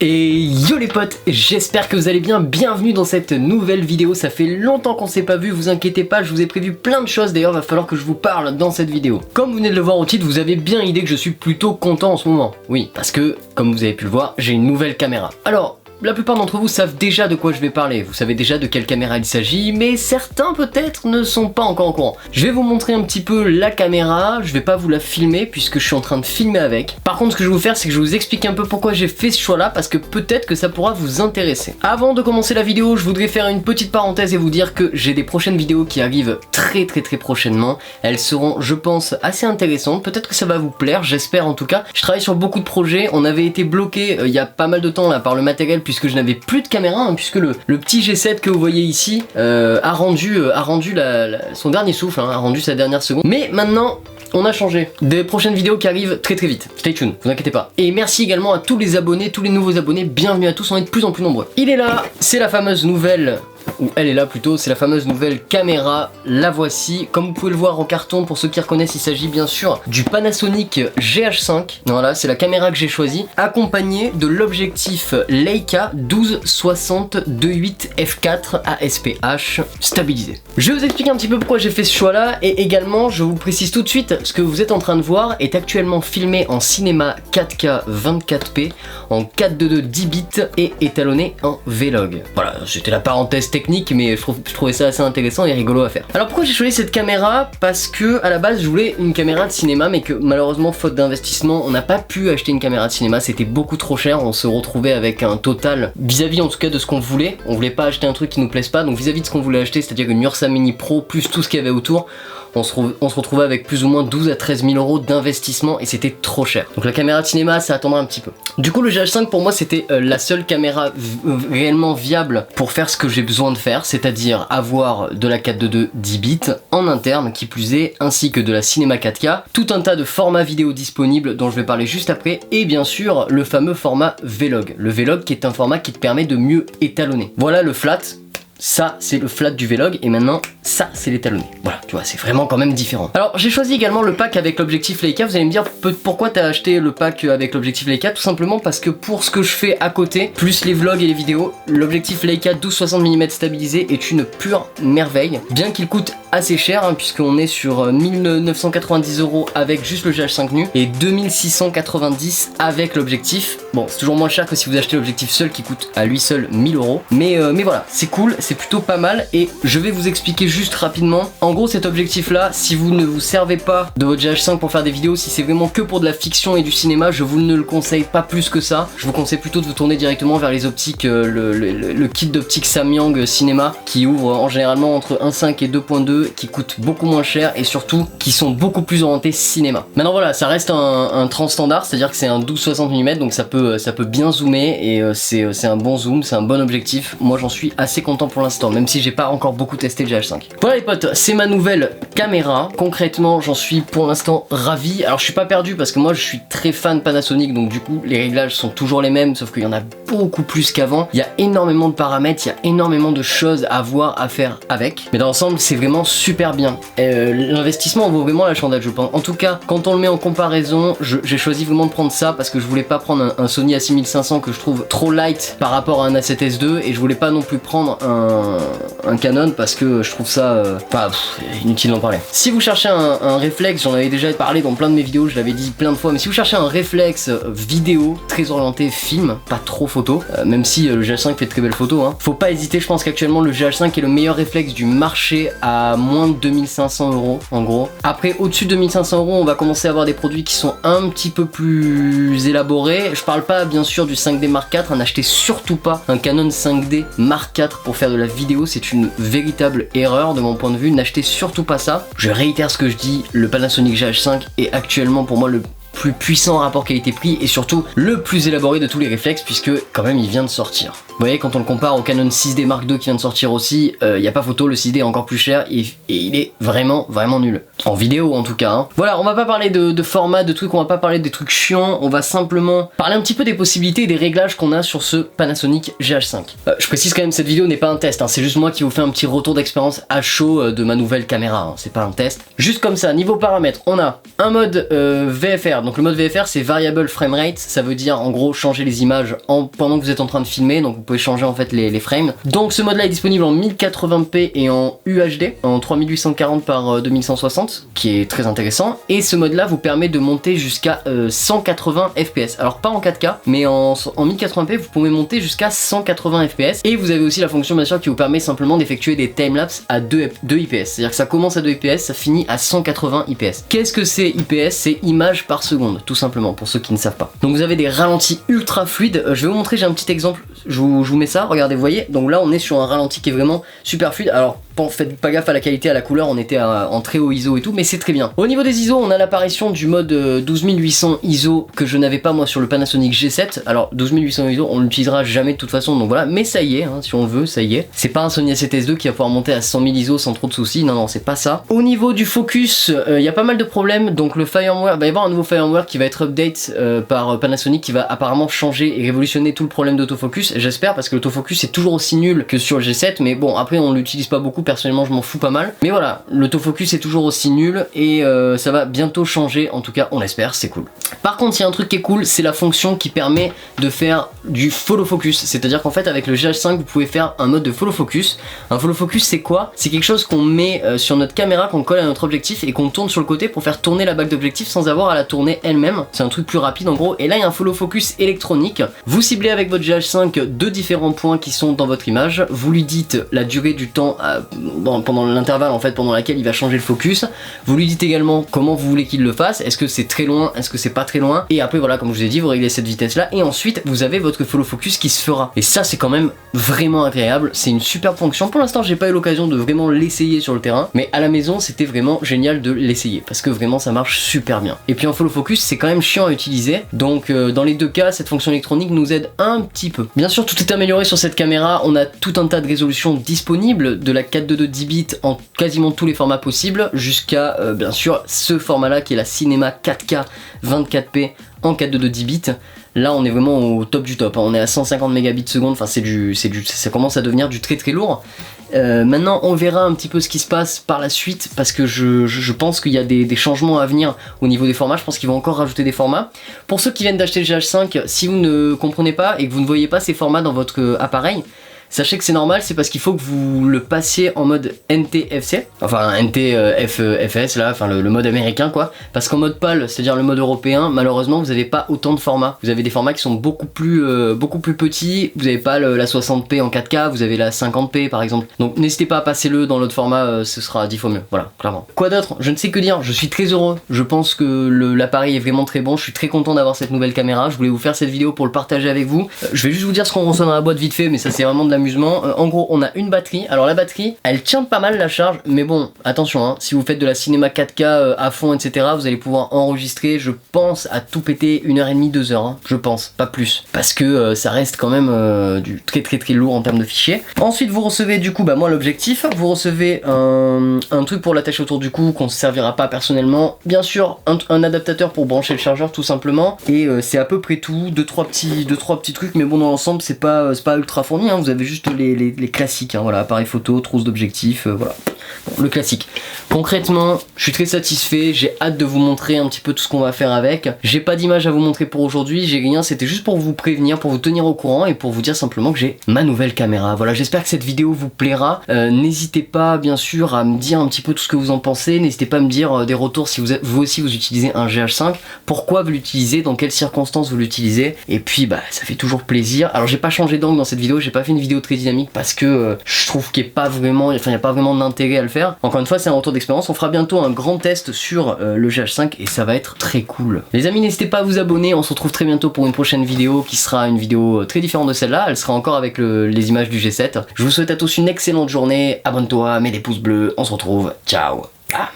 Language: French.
Et yo les potes, j'espère que vous allez bien, bienvenue dans cette nouvelle vidéo. Ça fait longtemps qu'on s'est pas vu, vous inquiétez pas, je vous ai prévu plein de choses, d'ailleurs va falloir que je vous parle dans cette vidéo. Comme vous venez de le voir au titre, vous avez bien idée que je suis plutôt content en ce moment. Oui, parce que, comme vous avez pu le voir, j'ai une nouvelle caméra. Alors, la plupart d'entre vous savent déjà de quoi je vais parler, vous savez déjà de quelle caméra il s'agit, mais certains peut-être ne sont pas encore au courant. Je vais vous montrer un petit peu la caméra, je vais pas vous la filmer puisque je suis en train de filmer avec. Par contre, ce que je vais vous faire, c'est que je vais vous expliquer un peu pourquoi j'ai fait ce choix-là, parce que peut-être que ça pourra vous intéresser. Avant de commencer la vidéo, je voudrais faire une petite parenthèse et vous dire que j'ai des prochaines vidéos qui arrivent très prochainement. Elles seront, je pense, assez intéressantes, peut-être que ça va vous plaire, j'espère en tout cas. Je travaille sur beaucoup de projets, on avait été bloqué il y a pas mal de temps là par le matériel, puisque je n'avais plus de caméra, hein, puisque le petit G7 que vous voyez ici a rendu son dernier souffle, hein, a rendu sa dernière seconde. Mais maintenant, on a changé. Des prochaines vidéos qui arrivent très vite. Stay tuned, vous inquiétez pas. Et merci également à tous les abonnés, tous les nouveaux abonnés. Bienvenue à tous, on est de plus en plus nombreux. Il est là, c'est la fameuse nouvelle... ou elle est là plutôt, c'est la fameuse nouvelle caméra, la voici. Comme vous pouvez le voir en carton, pour ceux qui reconnaissent, il s'agit bien sûr du Panasonic GH5. Voilà, c'est la caméra que j'ai choisie, accompagnée de l'objectif Leica 12-60-2.8 f4 ASPH stabilisé. Je vais vous expliquer un petit peu pourquoi j'ai fait ce choix là, et également je vous précise tout de suite, ce que vous êtes en train de voir est actuellement filmé en cinéma 4K 24p, en 4:2 10 bits et étalonné en Vlog. Voilà, c'était la parenthèse technique, mais je trouvais ça assez intéressant et rigolo à faire. Alors pourquoi j'ai choisi cette caméra? Parce que à la base je voulais une caméra de cinéma, mais que malheureusement faute d'investissement on n'a pas pu acheter une caméra de cinéma, c'était beaucoup trop cher, on se retrouvait avec un total vis-à-vis en tout cas de ce qu'on voulait. On voulait pas acheter un truc qui nous plaise pas, donc vis-à-vis de ce qu'on voulait acheter, c'est-à-dire une Ursa Mini Pro plus tout ce qu'il y avait autour, on se retrouvait avec plus ou moins 12 à 13 000 euros d'investissement et c'était trop cher. Donc la caméra de cinéma ça attendra un petit peu. Du coup le GH5 pour moi c'était la seule caméra réellement viable pour faire ce que j'ai besoin de faire, c'est-à-dire avoir de la 4:2 10 bits en interne qui plus est, ainsi que de la cinéma 4K, tout un tas de formats vidéo disponibles dont je vais parler juste après, et bien sûr le fameux format Vlog. Le Vlog qui est un format qui te permet de mieux étalonner. Voilà le flat. Ça c'est le flat du Vlog et maintenant ça c'est l'étalonné. Voilà, tu vois, c'est vraiment quand même différent. Alors j'ai choisi également le pack avec l'objectif Leica. Vous allez me dire pourquoi t'as acheté le pack avec l'objectif Leica? Tout simplement parce que pour ce que je fais à côté, plus les vlogs et les vidéos, l'objectif Leica 12-60 mm stabilisé est une pure merveille. Bien qu'il coûte assez cher, hein, puisqu'on est sur 1990 € avec juste le GH5 nu et 2690 avec l'objectif. Bon, c'est toujours moins cher que si vous achetez l'objectif seul qui coûte à lui seul 1000 €. Mais voilà, c'est cool, c'est plutôt pas mal et je vais vous expliquer juste rapidement. En gros, cet objectif là, si vous ne vous servez pas de votre GH5 pour faire des vidéos, si c'est vraiment que pour de la fiction et du cinéma, je vous ne le conseille pas plus que ça. Je vous conseille plutôt de vous tourner directement vers les optiques, le kit d'optique Samyang cinéma qui ouvre en généralement entre 1.5 et 2.2, qui coûte beaucoup moins cher et surtout qui sont beaucoup plus orientés cinéma. Maintenant voilà, ça reste un transstandard, c'est-à-dire que c'est un 12-60 mm, donc ça peut bien zoomer et c'est un bon zoom, c'est un bon objectif. Moi j'en suis assez content pour l'instant, même si j'ai pas encore beaucoup testé le GH5. Voilà les potes, c'est ma nouvelle caméra. Concrètement, j'en suis pour l'instant ravi. Alors je suis pas perdu parce que moi je suis très fan Panasonic, donc du coup les réglages sont toujours les mêmes, sauf qu'il y en a beaucoup plus qu'avant. Il y a énormément de paramètres, il y a énormément de choses à voir, à faire avec. Mais dans l'ensemble, c'est vraiment super bien. L'investissement vaut vraiment la chandelle, je pense. En tout cas, quand on le met en comparaison, j'ai choisi vraiment de prendre ça parce que je voulais pas prendre un Sony A6500 que je trouve trop light par rapport à un A7S II, et je voulais pas non plus prendre un Canon parce que je trouve ça inutile d'en parler. Si vous cherchez un réflexe, j'en avais déjà parlé dans plein de mes vidéos, je l'avais dit plein de fois, mais si vous cherchez un réflexe vidéo très orienté film, pas trop photo, même si le GH5 fait de très belles photos, hein, faut pas hésiter. Je pense qu'actuellement le GH5 est le meilleur réflexe du marché à moins de 2500 € en gros. Après, au-dessus de 2500 €, on va commencer à avoir des produits qui sont un petit peu plus élaborés. Je parle pas bien sûr du 5D Mark IV, n'achetez surtout pas un Canon 5D Mark IV pour faire de la vidéo, c'est une véritable erreur de mon point de vue, n'achetez surtout pas ça. Je réitère ce que je dis, le Panasonic GH5 est actuellement pour moi le plus puissant rapport qualité-prix et surtout le plus élaboré de tous les réflexes, puisque quand même il vient de sortir. Vous voyez, quand on le compare au Canon 6D Mark II qui vient de sortir aussi, il n'y a pas photo, le 6D est encore plus cher et il est vraiment nul. En vidéo en tout cas. Hein. Voilà, on va pas parler de format, de trucs, on va pas parler des trucs chiants, on va simplement parler un petit peu des possibilités et des réglages qu'on a sur ce Panasonic GH5. Je précise quand même, cette vidéo n'est pas un test, hein, c'est juste moi qui vous fais un petit retour d'expérience à chaud de ma nouvelle caméra, hein, c'est pas un test. Juste comme ça, niveau paramètres, on a un mode VFR, donc le mode VFR c'est Variable Frame Rate, ça veut dire en gros changer les images pendant que vous êtes en train de filmer, donc vous pouvez changer en fait les frames. Donc ce mode là est disponible en 1080p et en UHD, en 3840 par 2160, qui est très intéressant, et ce mode là vous permet de monter jusqu'à 180 fps, alors pas en 4K, mais en 1080p vous pouvez monter jusqu'à 180 fps, et vous avez aussi la fonction bien sûr qui vous permet simplement d'effectuer des timelapses à 2 IPS, c'est-à-dire que ça commence à 2 IPS, ça finit à 180 IPS. Qu'est-ce que c'est IPS? C'est images par seconde, tout simplement, pour ceux qui ne savent pas. Donc vous avez des ralentis ultra fluides, je vais vous montrer, j'ai un petit exemple, je vous mets ça, regardez, vous voyez, donc là on est sur un ralenti qui est vraiment super fluide, alors faites pas gaffe à la qualité, à la couleur, on était en très haut ISO et tout, mais c'est très bien. Au niveau des ISO, on a l'apparition du mode 12800 ISO que je n'avais pas moi sur le Panasonic G7. Alors 12800 ISO, on l'utilisera jamais de toute façon, donc voilà, mais ça y est, hein, si on veut, ça y est. C'est pas un Sony A7S II qui va pouvoir monter à 100 000 ISO sans trop de soucis, non, c'est pas ça. Au niveau du focus, il y a pas mal de problèmes, donc le firmware, il va y avoir un nouveau firmware qui va être update par Panasonic qui va apparemment changer et révolutionner tout le problème d'autofocus, j'espère, parce que l'autofocus est toujours aussi nul que sur le G7, mais bon, après on l'utilise pas beaucoup, personnellement je m'en fous pas mal, mais voilà, l'autofocus est toujours aussi nul et ça va bientôt changer, en tout cas on l'espère, c'est cool. Par contre il y a un truc qui est cool, c'est la fonction qui permet de faire du follow focus, c'est-à-dire qu'en fait avec le GH5 vous pouvez faire un mode de follow focus. Un follow focus c'est quoi? C'est quelque chose qu'on met sur notre caméra, qu'on colle à notre objectif et qu'on tourne sur le côté pour faire tourner la bague d'objectif sans avoir à la tourner elle-même, c'est un truc plus rapide en gros, et là il y a un follow focus électronique, vous ciblez avec votre GH5 deux différents points qui sont dans votre image, vous lui dites la durée du temps pendant l'intervalle en fait pendant laquelle il va changer le focus, vous lui dites également comment vous voulez qu'il le fasse, est-ce que c'est très loin, est-ce que c'est pas très loin, et après voilà, comme je vous ai dit, vous réglez cette vitesse là et ensuite vous avez votre follow focus qui se fera, et ça c'est quand même vraiment agréable, c'est une superbe fonction. Pour l'instant j'ai pas eu l'occasion de vraiment l'essayer sur le terrain, mais à la maison c'était vraiment génial de l'essayer parce que vraiment ça marche super bien. Et puis en follow focus c'est quand même chiant à utiliser, donc dans les deux cas cette fonction électronique nous aide un petit peu. Bien sûr tout est amélioré sur cette caméra, on a tout un tas de résolutions disponibles, de la 422 10 bits en quasiment tous les formats possibles jusqu'à bien sûr ce format là qui est la Cinema 4K 24p en 422 10 bits. Là on est vraiment au top du top, hein. On est à 150 mégabits seconde, enfin ça commence à devenir du très très lourd. Maintenant on verra un petit peu ce qui se passe par la suite parce que je pense qu'il y a des changements à venir au niveau des formats, je pense qu'ils vont encore rajouter des formats. Pour ceux qui viennent d'acheter le GH5, si vous ne comprenez pas et que vous ne voyez pas ces formats dans votre appareil, sachez que c'est normal, c'est parce qu'il faut que vous le passiez en mode NTFC, enfin NTFS là, enfin le mode américain quoi, parce qu'en mode PAL, c'est-à-dire le mode européen, malheureusement vous n'avez pas autant de formats, vous avez des formats qui sont beaucoup plus petits, vous n'avez pas la 60p en 4K, vous avez la 50p par exemple, donc n'hésitez pas à passer le dans l'autre format, ce sera 10 fois mieux, voilà, clairement. Quoi d'autre? Je ne sais que dire, je suis très heureux, je pense que l'appareil est vraiment très bon, je suis très content d'avoir cette nouvelle caméra, je voulais vous faire cette vidéo pour le partager avec vous. Je vais juste vous dire ce qu'on reçoit dans la boîte vite fait, mais ça c'est vraiment de la amusement. En gros on a une batterie, alors la batterie elle tient pas mal la charge, mais bon attention hein, si vous faites de la cinéma 4K à fond etc, vous allez pouvoir enregistrer, je pense à tout péter 1h30 2h hein, je pense, pas plus, parce que ça reste quand même du très lourd en termes de fichiers. Ensuite vous recevez du coup moi l'objectif, vous recevez un truc pour l'attacher autour du cou qu'on ne servira pas personnellement, bien sûr un adaptateur pour brancher le chargeur tout simplement, et c'est à peu près tout, 2-3 petits trucs, mais bon dans l'ensemble c'est pas ultra fourni hein, vous avez juste les classiques, hein, voilà, appareil photo, trousse d'objectifs, voilà, bon, le classique. Concrètement, je suis très satisfait, j'ai hâte de vous montrer un petit peu tout ce qu'on va faire avec. J'ai pas d'image à vous montrer pour aujourd'hui, j'ai rien, c'était juste pour vous prévenir, pour vous tenir au courant et pour vous dire simplement que j'ai ma nouvelle caméra. Voilà, j'espère que cette vidéo vous plaira. N'hésitez pas bien sûr à me dire un petit peu tout ce que vous en pensez, n'hésitez pas à me dire des retours si vous aussi vous utilisez un GH5, pourquoi vous l'utilisez, dans quelles circonstances vous l'utilisez, et puis ça fait toujours plaisir. Alors j'ai pas changé d'angle dans cette vidéo, j'ai pas fait une vidéo très dynamique parce que je trouve qu'il n'y a pas vraiment d'intérêt à le faire. Encore une fois c'est un retour d'expérience, on fera bientôt un grand test sur le GH5 et ça va être très cool. Les amis, n'hésitez pas à vous abonner, on se retrouve très bientôt pour une prochaine vidéo qui sera une vidéo très différente de celle-là, elle sera encore avec les images du G7. Je vous souhaite à tous une excellente journée, abonne-toi, mets des pouces bleus, on se retrouve, ciao, bam.